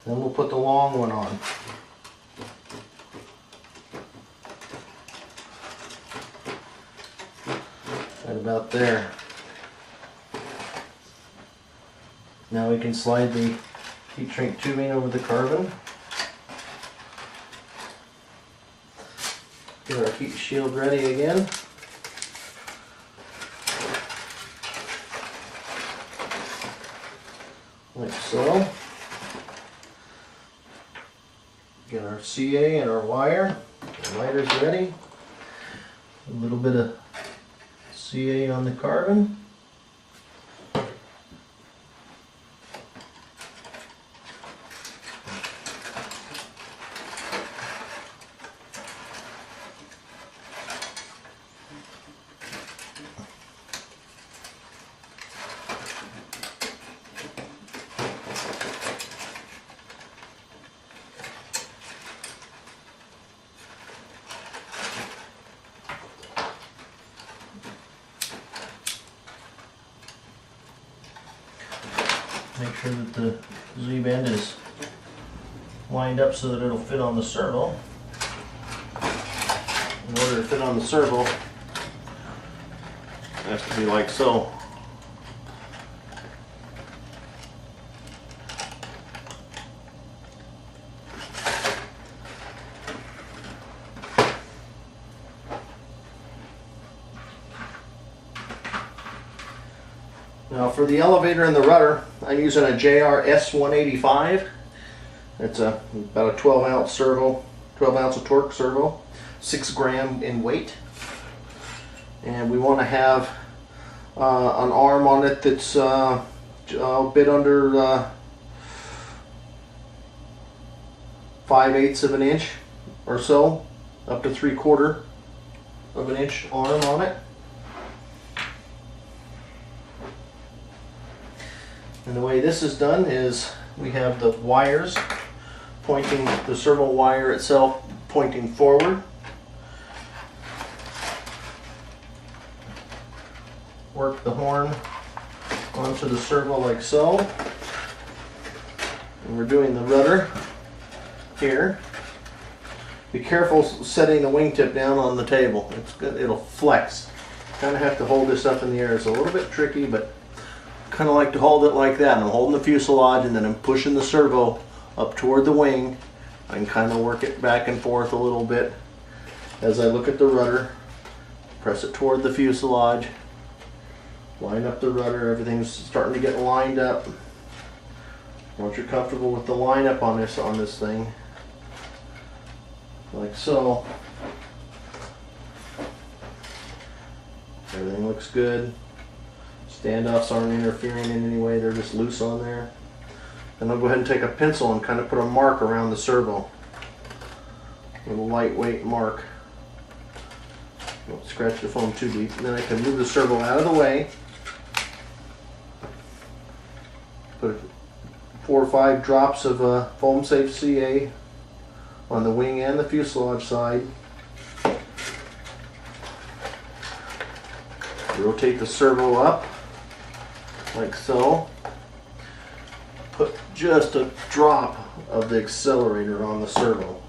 Then we'll put the long one on. Right about there. Now we can slide the heat shrink tubing over the carbon. Get our heat shield ready again. Like so. Get our CA and our wire. The lighter's ready. A little bit of CA on the carbon. Make sure that the Z-bend is lined up so that it'll fit on the servo. In order to fit on the servo, it has to be like so. Now for the elevator and the rudder, I'm using a JR S185. It's about a 12 ounce servo, 12 ounce of torque servo, 6 gram in weight. And we want to have an arm on it that's a bit under 5/8 of an inch or so, up to 3/4 of an inch arm on it. And the way this is done is we have the wires pointing, the servo wire itself pointing forward. Work the horn onto the servo like so. And we're doing the rudder here. Be careful setting the wingtip down on the table. It's good, it'll flex. Kind of have to hold this up in the air. It's a little bit tricky, but kind of like to hold it like that. And I'm holding the fuselage and then I'm pushing the servo up toward the wing. I can kind of work it back and forth a little bit as I look at the rudder. Press it toward the fuselage. Line up the rudder. Everything's starting to get lined up. Once you're comfortable with the lineup on this thing, like so, everything looks good. Standoffs aren't interfering in any way, they're just loose on there. Then I'll go ahead and take a pencil and kind of put a mark around the servo. A little lightweight mark. Don't scratch the foam too deep. And then I can move the servo out of the way. Put 4 or 5 drops of foam safe CA on the wing and the fuselage side. Rotate the servo up like so. Put just a drop of the accelerator on the servo.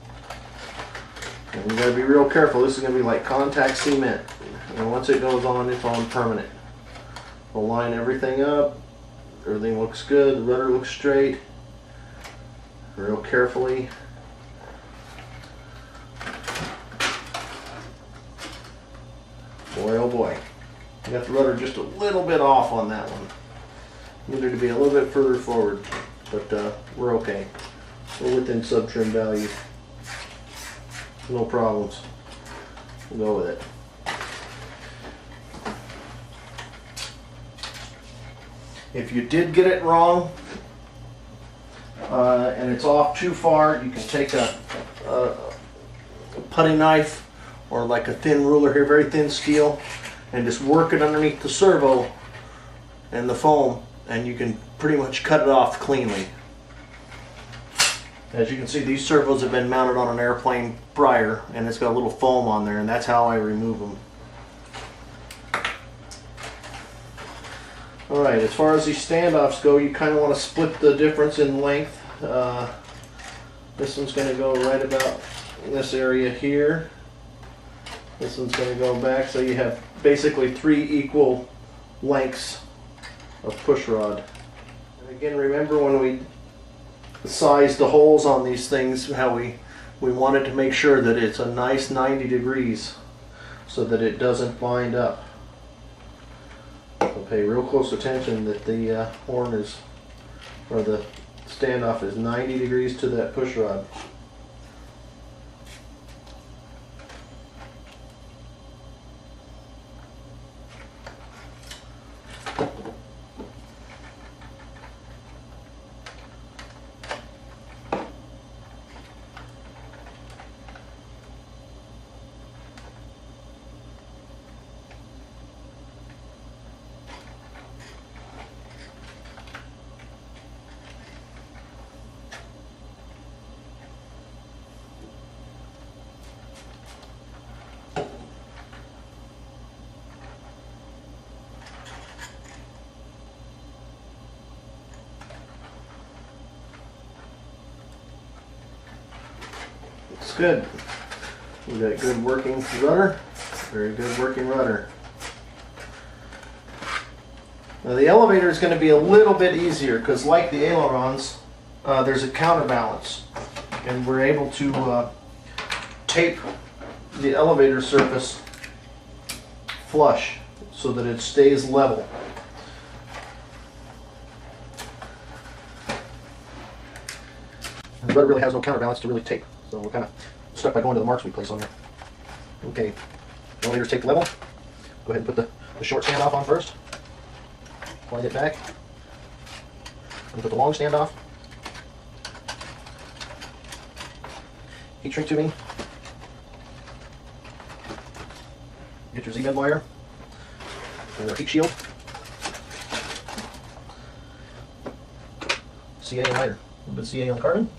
And you gotta be real careful. This is gonna be like contact cement. And once it goes on, it's on permanent. We'll line everything up. Everything looks good. The rudder looks straight. Real carefully. Boy, oh boy. You got the rudder just a little bit off on that one. Needed to be a little bit further forward, but we're okay. We're within sub-trim value. No problems. We'll go with it. If you did get it wrong and it's off too far, you can take a putty knife or like a thin ruler here, very thin steel, and just work it underneath the servo and the foam, and you can pretty much cut it off cleanly. As you can see, these servos have been mounted on an airplane prior, and it's got a little foam on there, and that's how I remove them. Alright, as far as these standoffs go, you kind of want to split the difference in length This one's going to go right about in this area here. This one's going to go back, so you have basically 3 equal lengths of push rod. And again, remember when we sized the holes on these things, how we wanted to make sure that it's a nice 90 degrees so that it doesn't bind up. So pay real close attention that the horn is, or the standoff is 90 degrees to that push rod. Looks good. We got a good working rudder. Very good working rudder. Now the elevator is going to be a little bit easier because, like the ailerons, there's a counterbalance, and we're able to tape the elevator surface flush so that it stays level. The rudder really has no counterbalance to really tape, so we're kind of stuck by going to the marks we place on there. Okay, elevator's taped level. Go ahead and put the short standoff on first. Slide it back. And put the long standoff. Heat shrink tubing. Get your Z-bend wire. And your heat shield. CA and lighter. A little bit of CA on the carbon.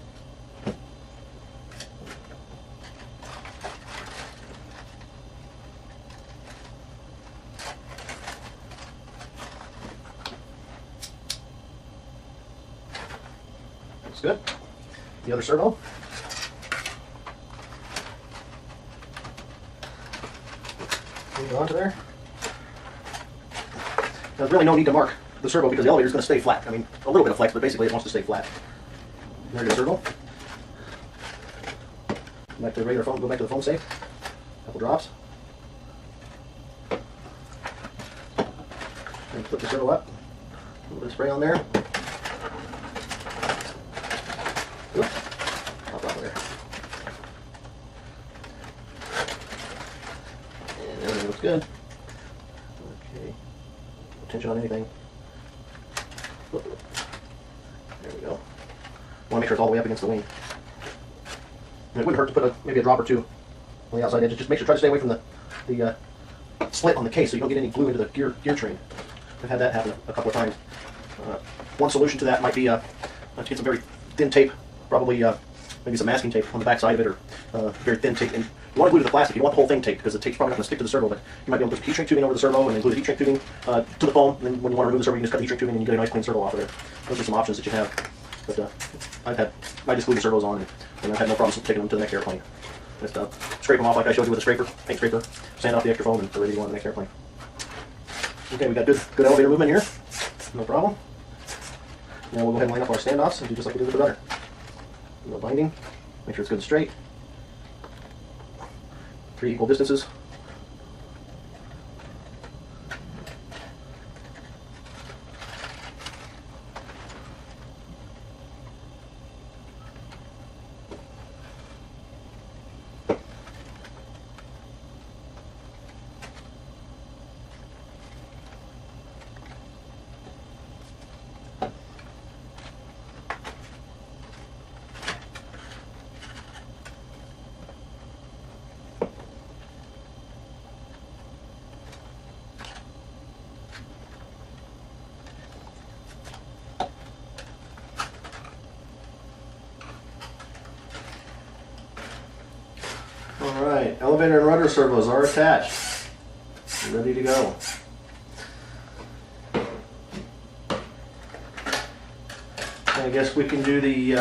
Looks good. The other servo. Move it onto there. There's really no need to mark the servo because the elevator is going to stay flat. I mean, a little bit of flex, but basically it wants to stay flat. There's the servo. Back to the regular foam. Go back to the foam safe. Couple drops. And put the servo up. A little bit of spray on there. Oops. Pop out of there. And everything looks good. Okay. No tension on anything. There we go. Want to make sure it's all the way up against the wing. And it wouldn't hurt to put maybe a drop or two on the outside edge. Just make sure, try to stay away from the slit on the case so you don't get any glue into the gear train. I've had that happen a couple of times. One solution to that might be to get some very thin tape, probably maybe some masking tape on the back side of it, or very thin tape. And you want to glue to the plastic. You don't want the whole thing taped because the tape's probably not going to stick to the servo, but you might be able to put heat shrink tubing over the servo and then glue the heat shrink tubing to the foam. And then when you want to remove the servo, you can just cut the heat shrink tubing and you get a nice clean servo off of there. Those are some options that you have. But I just glue the servos on, and I've had no problems taking them to the next airplane. Just scrape them off like I showed you with a scraper, paint scraper, sand off the extra foam, and they're ready to go on the next airplane. Okay, we got good elevator movement here. No problem. Now we'll go ahead and line up our standoffs and do just like we did with the rudder. No binding. Make sure it's good and straight. 3 equal distances. Alright, elevator and rudder servos are attached. Ready to go. Okay, guess we can do the